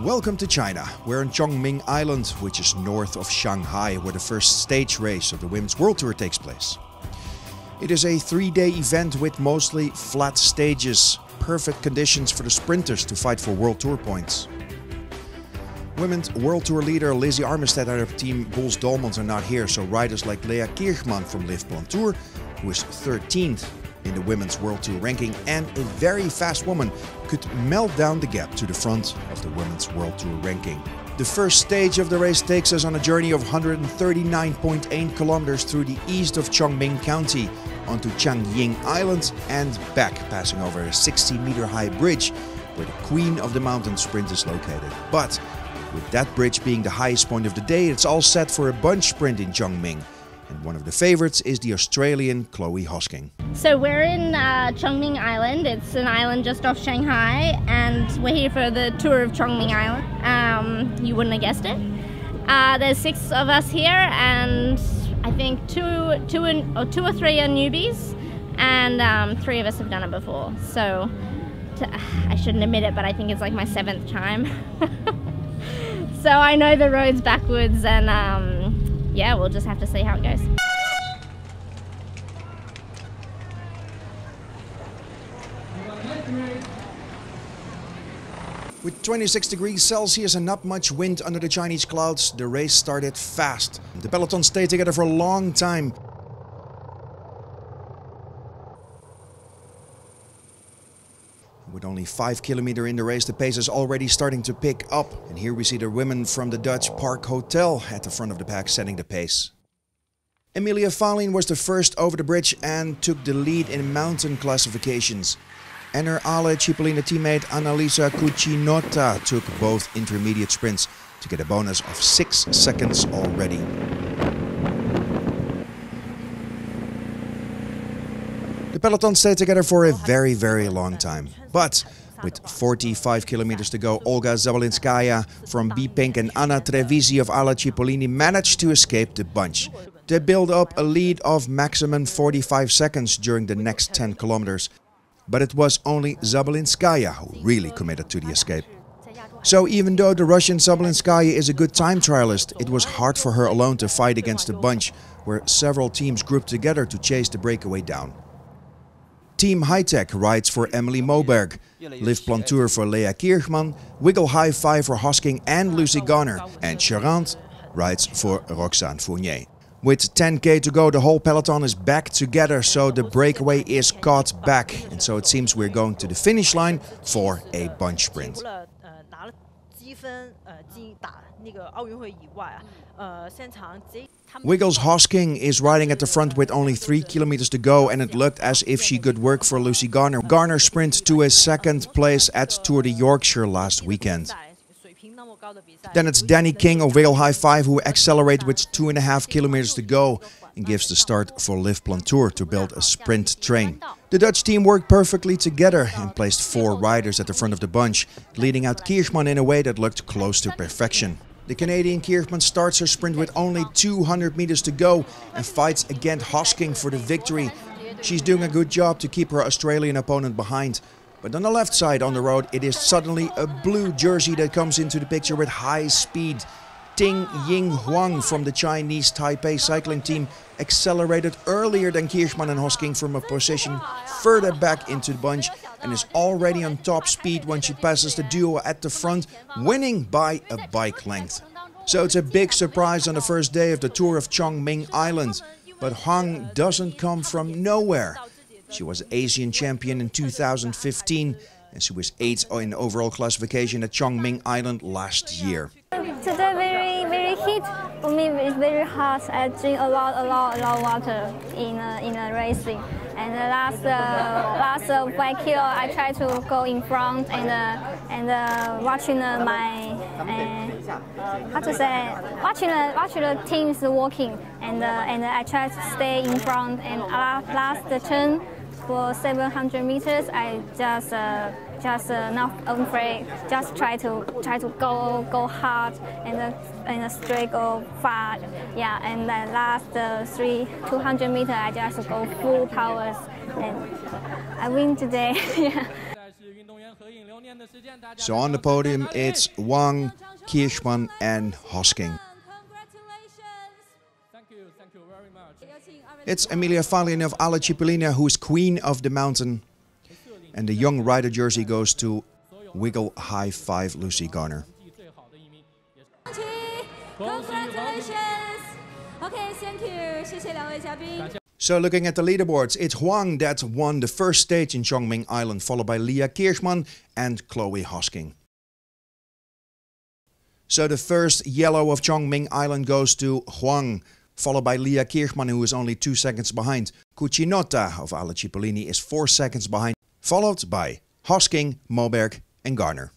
Welcome to China. We're on Chongming Island, which is north of Shanghai, where the first stage race of the Women's World Tour takes place. It is a 3-day event with mostly flat stages, perfect conditions for the sprinters to fight for World Tour points. Women's World Tour leader Lizzie Armistead and her team Boels Dolmans are not here, so riders like Lea Kirchmann from WorldTour, who is 13th in the Women's World Tour ranking and a very fast woman, could melt down the gap to the front of the Women's World Tour ranking. The first stage of the race takes us on a journey of 139.8 kilometers through the east of Chongming County onto Chongming Island and back, passing over a 60-meter high bridge where the Queen of the Mountain sprint is located. But with that bridge being the highest point of the day, it's all set for a bunch sprint in Chongming. And one of the favorites is the Australian Chloe Hosking. So we're in Chongming Island. It's an island just off Shanghai, and we're here for the Tour of Chongming Island. You wouldn't have guessed it. There's 6 of us here, and I think two or three are newbies, and 3 of us have done it before. So I shouldn't admit it, but I think it's like my 7th time. So I know the roads backwards, and yeah, we'll just have to see how it goes. With 26 degrees Celsius and not much wind under the Chinese clouds, the race started fast. The peloton stayed together for a long time. With only 5 kilometers in the race, the pace is already starting to pick up. And here we see the women from the Dutch Park Hotel at the front of the pack setting the pace. Emilia Fahlin was the first over the bridge and took the lead in mountain classifications. And her Ale Cipollina teammate Annalisa Cucinotta took both intermediate sprints to get a bonus of 6 seconds already. The peloton stayed together for a very, very long time. But with 45 kilometers to go, Olga Zabelinskaya from B-Pink and Anna Trevisi of Ale Cipollini managed to escape the bunch. They built up a lead of maximum 45 seconds during the next 10 kilometers. But it was only Zabelinskaya who really committed to the escape. So even though the Russian Zabelinskaya is a good time trialist, it was hard for her alone to fight against the bunch, where several teams grouped together to chase the breakaway down. Team High-Tech rides for Emily Moberg, Liv Plantour for Lea Kirchmann, Wiggle High Five for Hosking and Lucy Garner, and Charant rides for Roxane Fournier. With 10k to go, the whole peloton is back together, so the breakaway is caught back. And so it seems we're going to the finish line for a bunch sprint. Wiggles Hosking is riding at the front with only 3 kilometers to go, and it looked as if she could work for Lucy Garner. Garner sprint to a 2nd place at Tour de Yorkshire last weekend. Then it's Danny King of Wiggle High Five who accelerated with 2.5 kilometers to go and gives the start for Liv Plantour to build a sprint train. The Dutch team worked perfectly together and placed 4 riders at the front of the bunch, leading out Kirchmann in a way that looked close to perfection. The Canadian Kirchmann starts her sprint with only 200 meters to go and fights against Hosking for the victory. She's doing a good job to keep her Australian opponent behind. But on the left side on the road, it is suddenly a blue jersey that comes into the picture with high speed. Ting Ying Huang from the Chinese Taipei cycling team accelerated earlier than Kirchmann and Hosking from a position further back into the bunch and is already on top speed when she passes the duo at the front, winning by a bike length. So it's a big surprise on the first day of the Tour of Chongming Island. But Huang doesn't come from nowhere. She was Asian champion in 2015 and she was 8th in overall classification at Chongming Island last year. Today very heat. For me it's very hot. I drink a lot of water in racing. And the last 5 kilo I try to go in front and watching watching the teams walking and I try to stay in front and last turn. For 700 meters, I just not afraid. Just try to go hard and straight go far. Yeah, and the last 200 meters, I just go full powers and I win today. Yeah. So on the podium it's Wang, Kirschmann and Hosking. Thank you very much. It's Emilia Fahlin of Alla Cipollina who is queen of the mountain. And the young rider jersey goes to Wiggle High Five Lucy Garner. Congratulations! Okay, thank you. 谢谢两位嘉宾。 So looking at the leaderboards, it's Huang that won the first stage in Chongming Island, followed by Leah Kirschmann and Chloe Hosking. So the first yellow of Chongming Island goes to Huang, followed by Leah Kirschmann, who is only 2 seconds behind. Cucinotta of Alla Cipollini is 4 seconds behind, followed by Hosking, Moberg and Garner.